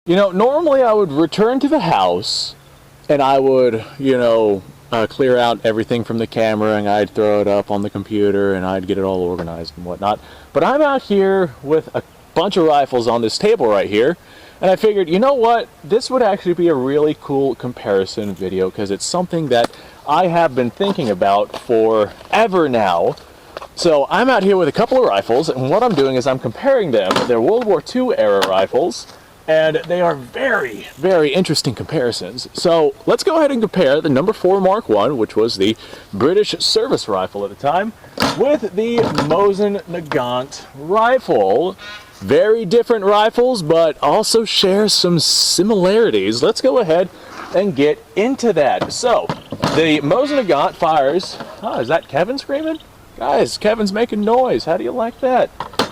You know, normally I would return to the house and I would, clear out everything from the camera and I'd throw it up on the computer and I'd get it all organized and whatnot. But I'm out here with a bunch of rifles on this table right here, and I figured, you know what, this would actually be a really cool comparison video because it's something that I have been thinking about forever now. So I'm out here with a couple of rifles, and what I'm doing is I'm comparing them. They're World War II era rifles, and they are very, very interesting comparisons. So let's go ahead and compare the No4Mk1, which was the British service rifle at the time, with the Mosin Nagant rifle. Very different rifles, but also share some similarities. Let's go ahead and get into that. So the Mosin Nagant fires... Oh, is that Kevin screaming? Guys, Kevin's making noise. How do you like that?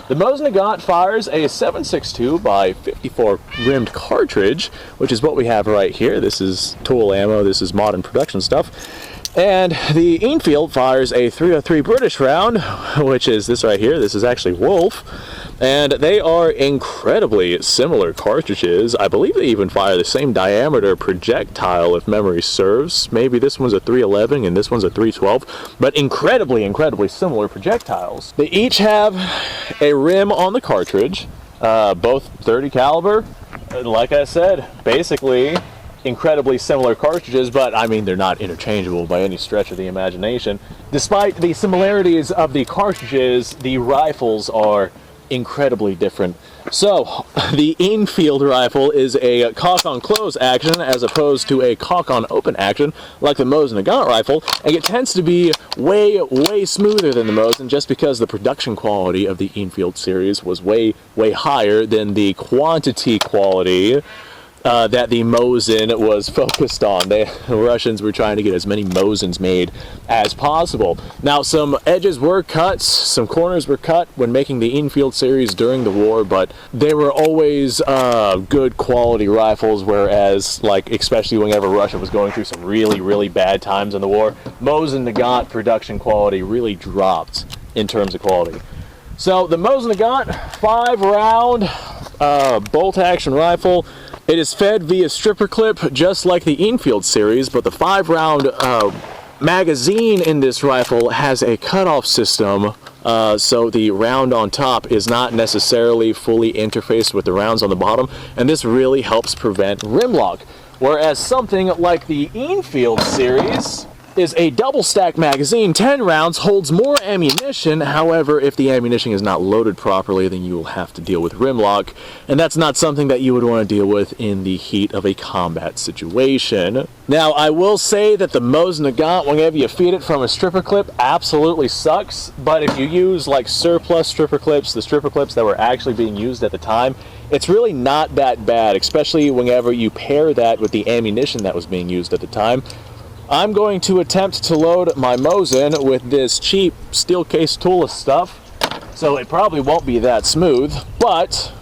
The Mosin Nagant fires a 7.62 by 54 rimmed cartridge, which is what we have right here. This is tool ammo, this is modern production stuff. And the Enfield fires a 303 British round, which is this right here. This is actually Wolf. And they are incredibly similar cartridges. I believe they even fire the same diameter projectile, if memory serves. Maybe this one's a 311 and this one's a 312, but incredibly, incredibly similar projectiles. They each have a rim on the cartridge, both 30 caliber. Like I said, basically incredibly similar cartridges, but I mean, they're not interchangeable by any stretch of the imagination. Despite the similarities of the cartridges, the rifles are incredibly different. So the Enfield rifle is a cock on close action as opposed to a cock on open action like the Mosin Nagant rifle, and it tends to be way smoother than the Mosin just because the production quality of the Enfield series was way higher than the quantity quality that the Mosin was focused on. The Russians were trying to get as many Mosins made as possible. Now, some edges were cut, some corners were cut when making the Enfield series during the war, but they were always good quality rifles, whereas, like, especially whenever Russia was going through some really bad times in the war, Mosin Nagant production quality really dropped in terms of quality. So, the Mosin Nagant 5-round bolt-action rifle. It is fed via stripper clip, just like the Enfield series, but the 5-round magazine in this rifle has a cutoff system, so the round on top is not necessarily fully interfaced with the rounds on the bottom, and this really helps prevent rim lock. Whereas something like the Enfield series is a double stack magazine. 10 rounds holds more ammunition. However, if the ammunition is not loaded properly, then you will have to deal with rim lock, and that's not something that you would want to deal with in the heat of a combat situation. Now, I will say that the Mosin Nagant, whenever you feed it from a stripper clip, absolutely sucks, but if you use like surplus stripper clips, the stripper clips that were actually being used at the time, it's really not that bad, especially whenever you pair that with the ammunition that was being used at the time. I'm going to attempt to load my Mosin with this cheap steel case toolless stuff, so it probably won't be that smooth, but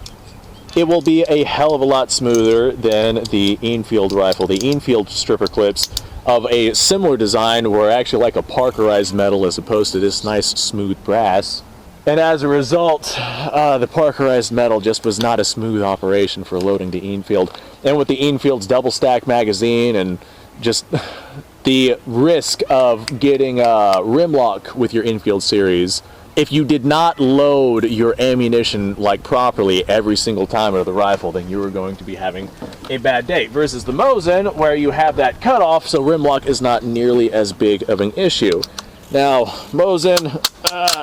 it will be a hell of a lot smoother than the Enfield rifle. The Enfield stripper clips of a similar design were actually like a Parkerized metal as opposed to this nice smooth brass. And as a result, the Parkerized metal just was not a smooth operation for loading the Enfield. And with the Enfield's double stack magazine and just the risk of getting rim lock with your Enfield series, if you did not load your ammunition like properly every single time of the rifle, then you were going to be having a bad day. Versus the Mosin, where you have that cutoff, so rim lock is not nearly as big of an issue. Now, Mosin,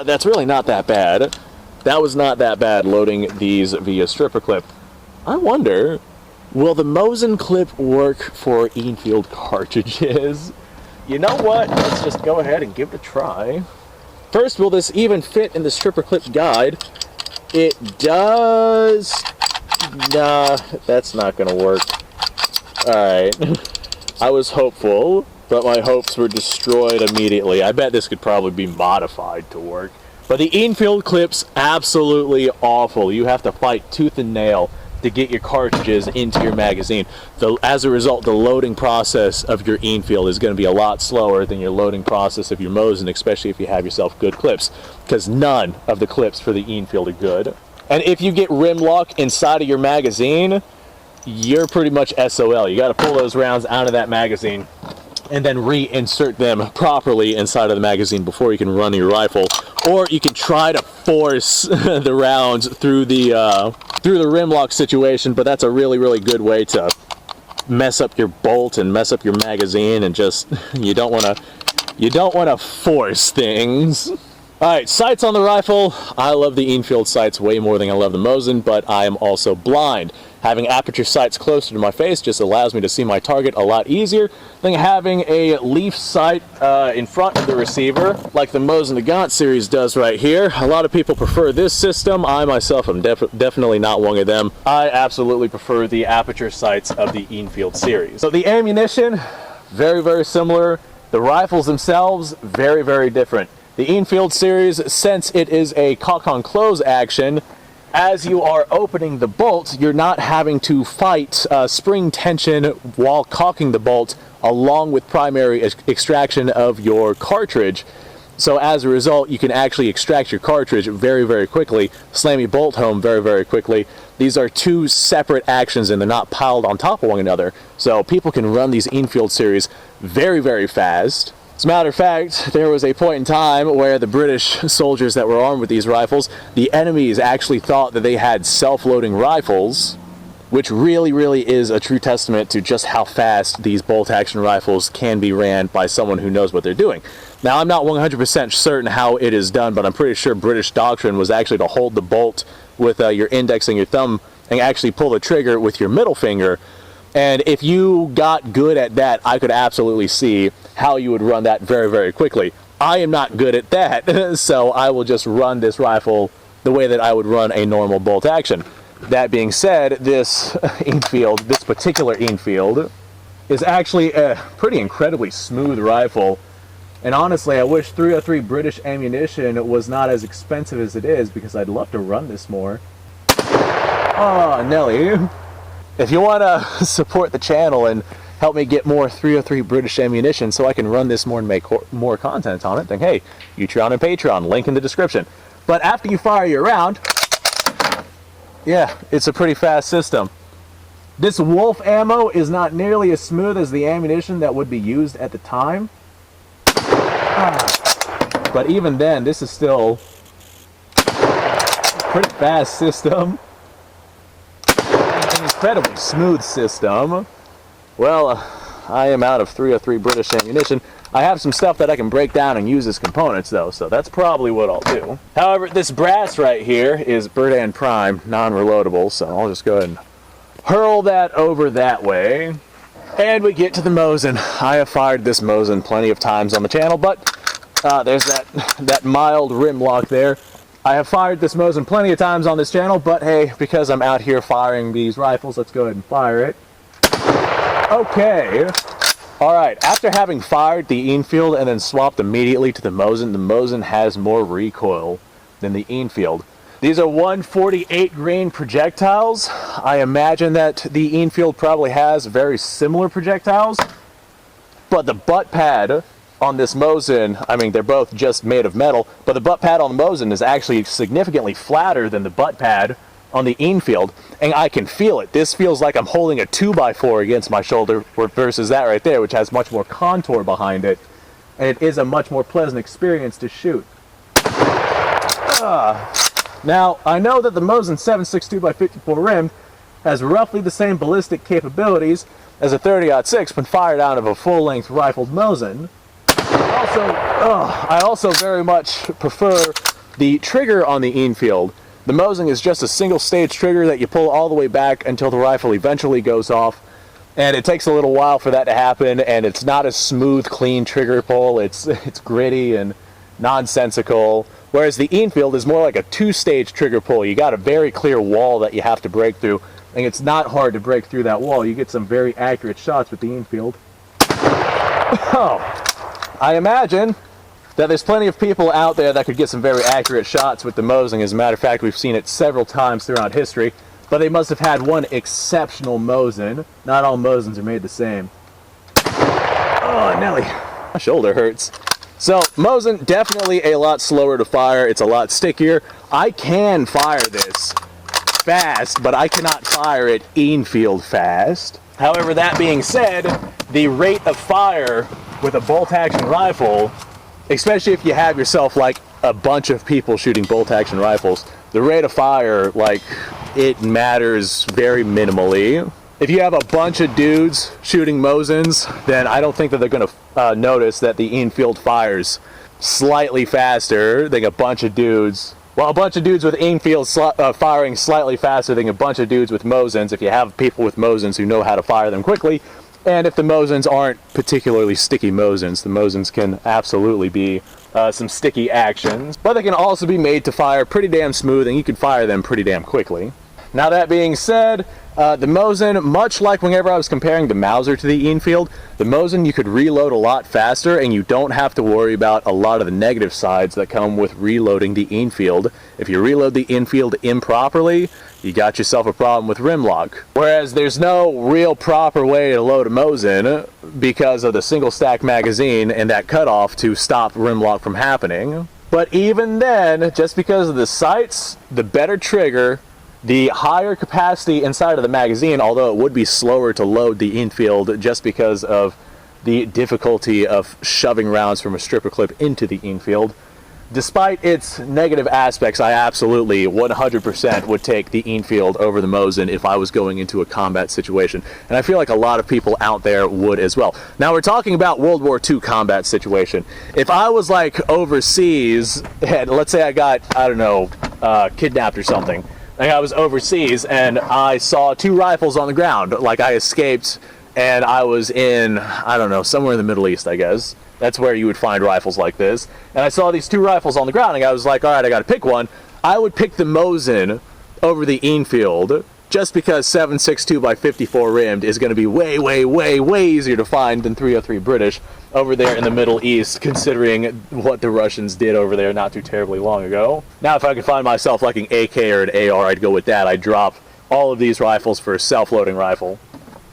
that's really not that bad. That was not that bad loading these via stripper clip. I wonder, will the Mosin clip work for Enfield cartridges? You know what? Let's just go ahead and give it a try. First, will this even fit in the stripper clip guide? It does. Nah, that's not gonna work. Alright. I was hopeful, but my hopes were destroyed immediately. I bet this could probably be modified to work. But the Enfield clip's absolutely awful. You have to fight tooth and nail to get your cartridges into your magazine. As a result, the loading process of your Enfield is going to be a lot slower than your loading process of your Mosin, especially if you have yourself good clips, because none of the clips for the Enfield are good. And if you get rim lock inside of your magazine, you're pretty much SOL. You got to pull those rounds out of that magazine and then reinsert them properly inside of the magazine before you can run your rifle. Or you can try to force the rounds through the rim lock situation, but that's a really, really good way to mess up your bolt and mess up your magazine, and just you don't want to force things. Alright, sights on the rifle. I love the Enfield sights way more than I love the Mosin, but I am also blind. Having aperture sights closer to my face just allows me to see my target a lot easier than having a leaf sight in front of the receiver, like the Mosin Nagant series does right here. A lot of people prefer this system. I myself am definitely not one of them. I absolutely prefer the aperture sights of the Enfield series. So the ammunition, very, very similar. The rifles themselves, very, very different. The Enfield series, since it is a cock-on-close action, as you are opening the bolt, you're not having to fight spring tension while cocking the bolt along with primary extraction of your cartridge. So as a result, you can actually extract your cartridge very, very quickly, slam your bolt home very, very quickly. These are two separate actions and they're not piled on top of one another. So people can run these Enfield series very, very fast. As a matter of fact, there was a point in time where the British soldiers that were armed with these rifles, the enemies actually thought that they had self-loading rifles, which really, really is a true testament to just how fast these bolt-action rifles can be ran by someone who knows what they're doing. Now, I'm not 100% certain how it is done, but I'm pretty sure British doctrine was actually to hold the bolt with your index and your thumb and actually pull the trigger with your middle finger. And if you got good at that, I could absolutely see how you would run that very, very quickly. I am not good at that, so I will just run this rifle the way that I would run a normal bolt action. That being said, this Enfield, this particular Enfield, is actually a pretty incredibly smooth rifle. And honestly, I wish 303 British ammunition was not as expensive as it is, because I'd love to run this more. Oh, Nelly. If you want to support the channel and help me get more 303 British ammunition so I can run this more and make more content on it, then hey, Utreon and Patreon, link in the description. But after you fire your round, yeah, it's a pretty fast system. This Wolf ammo is not nearly as smooth as the ammunition that would be used at the time. But even then, this is still a pretty fast system. An incredibly smooth system. Well, I am out of 303 British ammunition. I have some stuff that I can break down and use as components though, so that's probably what I'll do. However, this brass right here is Berdan Prime, non-reloadable, so I'll just go ahead and hurl that over that way. And we get to the Mosin. I have fired this Mosin plenty of times on the channel, but there's that mild rim lock there. I have fired this Mosin plenty of times on this channel, but hey, because I'm out here firing these rifles, let's go ahead and fire it. Okay. Alright, after having fired the Enfield and then swapped immediately to the Mosin has more recoil than the Enfield. These are 148 grain projectiles. I imagine that the Enfield probably has very similar projectiles, but the butt pad on this Mosin, I mean, they're both just made of metal, but the butt pad on the Mosin is actually significantly flatter than the butt pad on the Enfield, and I can feel it. This feels like I'm holding a 2x4 against my shoulder versus that right there, which has much more contour behind it, and it is a much more pleasant experience to shoot. Now, I know that the Mosin 7.62x54 rim has roughly the same ballistic capabilities as a 30-06 when fired out of a full-length rifled Mosin. I also very much prefer the trigger on the Enfield. The Mosin is just a single-stage trigger that you pull all the way back until the rifle eventually goes off, and it takes a little while for that to happen, and it's not a smooth, clean trigger pull. It's gritty and nonsensical, whereas the Enfield is more like a two-stage trigger pull. You got a very clear wall that you have to break through, and it's not hard to break through that wall. You get some very accurate shots with the Enfield. I imagine that there's plenty of people out there that could get some very accurate shots with the Mosin. As a matter of fact, we've seen it several times throughout history, but they must have had one exceptional Mosin. Not all Mosins are made the same. Oh, Nelly. My shoulder hurts. So, Mosin, definitely a lot slower to fire. It's a lot stickier. I can fire this fast, but I cannot fire it Enfield fast. However, that being said, the rate of fire with a bolt-action rifle, especially if you have yourself like a bunch of people shooting bolt-action rifles, the rate of fire, like, it matters very minimally. If you have a bunch of dudes shooting Mosins, then I don't think that they're going to notice that the Enfield fires slightly faster than a bunch of dudes. Well, a bunch of dudes with Enfield firing slightly faster than a bunch of dudes with Mosins, if you have people with Mosins who know how to fire them quickly. And if the Mosins aren't particularly sticky Mosins, the Mosins can absolutely be some sticky actions. But they can also be made to fire pretty damn smooth, and you can fire them pretty damn quickly. Now that being said, the Mosin, much like whenever I was comparing the Mauser to the Enfield, the Mosin you could reload a lot faster, and you don't have to worry about a lot of the negative sides that come with reloading the Enfield. If you reload the Enfield improperly, you got yourself a problem with rim lock. Whereas there's no real proper way to load a Mosin because of the single stack magazine and that cutoff to stop rim lock from happening. But even then, just because of the sights, the better trigger, the higher capacity inside of the magazine, although it would be slower to load the Enfield just because of the difficulty of shoving rounds from a stripper clip into the Enfield. Despite its negative aspects, I absolutely 100% would take the Enfield over the Mosin if I was going into a combat situation. And I feel like a lot of people out there would as well. Now we're talking about World War II combat situation. If I was like overseas, and let's say I got, I don't know, kidnapped or something, like I was overseas and I saw two rifles on the ground, like I escaped and I was in, I don't know, somewhere in the Middle East, I guess. That's where you would find rifles like this. And I saw these two rifles on the ground and I was like, all right, I gotta pick one. I would pick the Mosin over the Enfield just because 7.62 by 54 rimmed is gonna be way, way, way, way easier to find than 303 British over there in the Middle East, considering what the Russians did over there not too terribly long ago. Now, if I could find myself like an AK or an AR, I'd go with that. I'd drop all of these rifles for a self-loading rifle.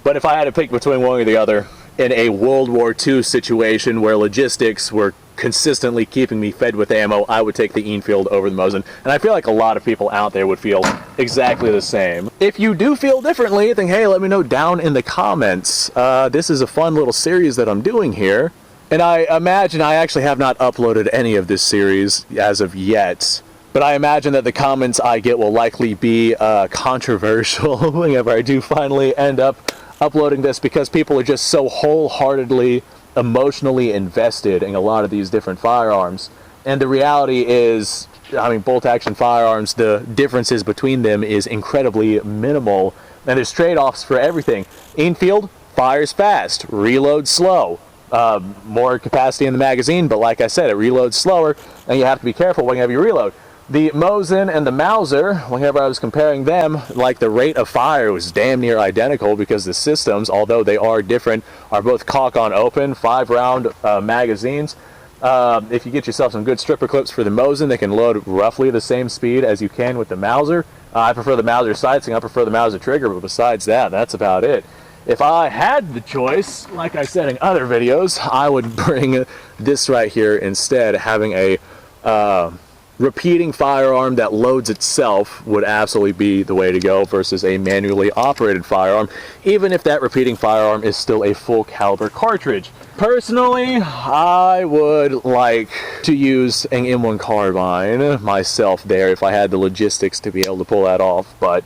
But if I had to pick between one or the other, in a World War II situation where logistics were consistently keeping me fed with ammo, I would take the Enfield over the Mosin. And I feel like a lot of people out there would feel exactly the same. If you do feel differently, then hey, let me know down in the comments. This is a fun little series that I'm doing here. And I imagine I actually have not uploaded any of this series as of yet. But I imagine that the comments I get will likely be controversial whenever I do finally end up uploading this, because people are just so wholeheartedly emotionally invested in a lot of these different firearms. And the reality is, I mean, bolt action firearms, the differences between them is incredibly minimal, and there's trade-offs for everything. Enfield fires fast, reloads slow, more capacity in the magazine, but like I said, it reloads slower, and you have to be careful whenever you reload. The Mosin and the Mauser, whenever I was comparing them, like the rate of fire was damn near identical, because the systems, although they are different, are both cock on open, 5-round magazines. If you get yourself some good stripper clips for the Mosin, they can load roughly the same speed as you can with the Mauser. I prefer the Mauser sights, and I prefer the Mauser trigger, but besides that, that's about it. If I had the choice, like I said in other videos, I would bring this right here instead. Having a repeating firearm that loads itself would absolutely be the way to go versus a manually operated firearm, even if that repeating firearm is still a full caliber cartridge. Personally, I would like to use an M1 carbine myself there if I had the logistics to be able to pull that off, but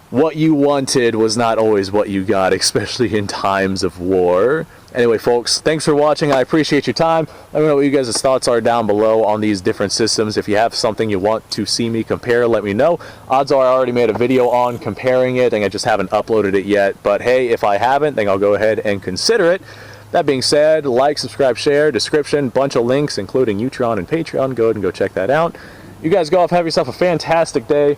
what you wanted was not always what you got, especially in times of war. Anyway, folks, thanks for watching. I appreciate your time. Let me know what you guys' thoughts are down below on these different systems. If you have something you want to see me compare, let me know. Odds are I already made a video on comparing it, and I just haven't uploaded it yet. But hey, if I haven't, then I'll go ahead and consider it. That being said, like, subscribe, share, description, bunch of links, including Utreon and Patreon. Go ahead and go check that out. You guys go off, have yourself a fantastic day.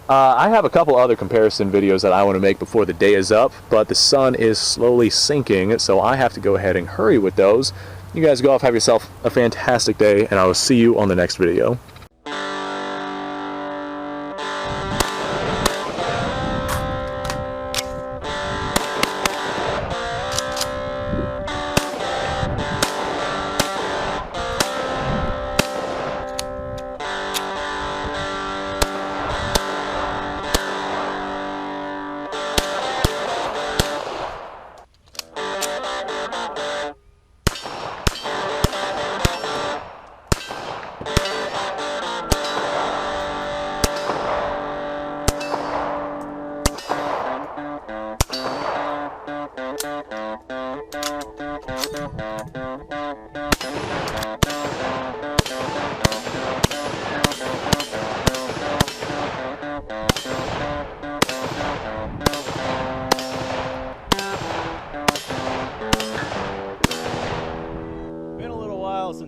I have a couple other comparison videos that I want to make before the day is up, but the sun is slowly sinking, so I have to go ahead and hurry with those. You guys go off, have yourself a fantastic day, and I will see you on the next video.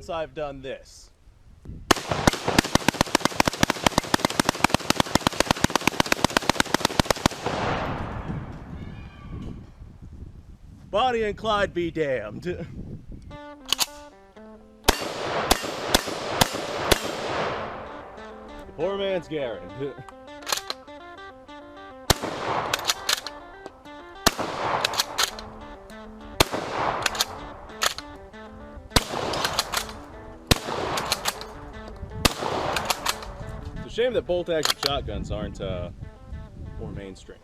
once I've done this. Bonnie and Clyde be damned. Poor man's Garrett. It's a shame that bolt-action shotguns aren't more mainstream.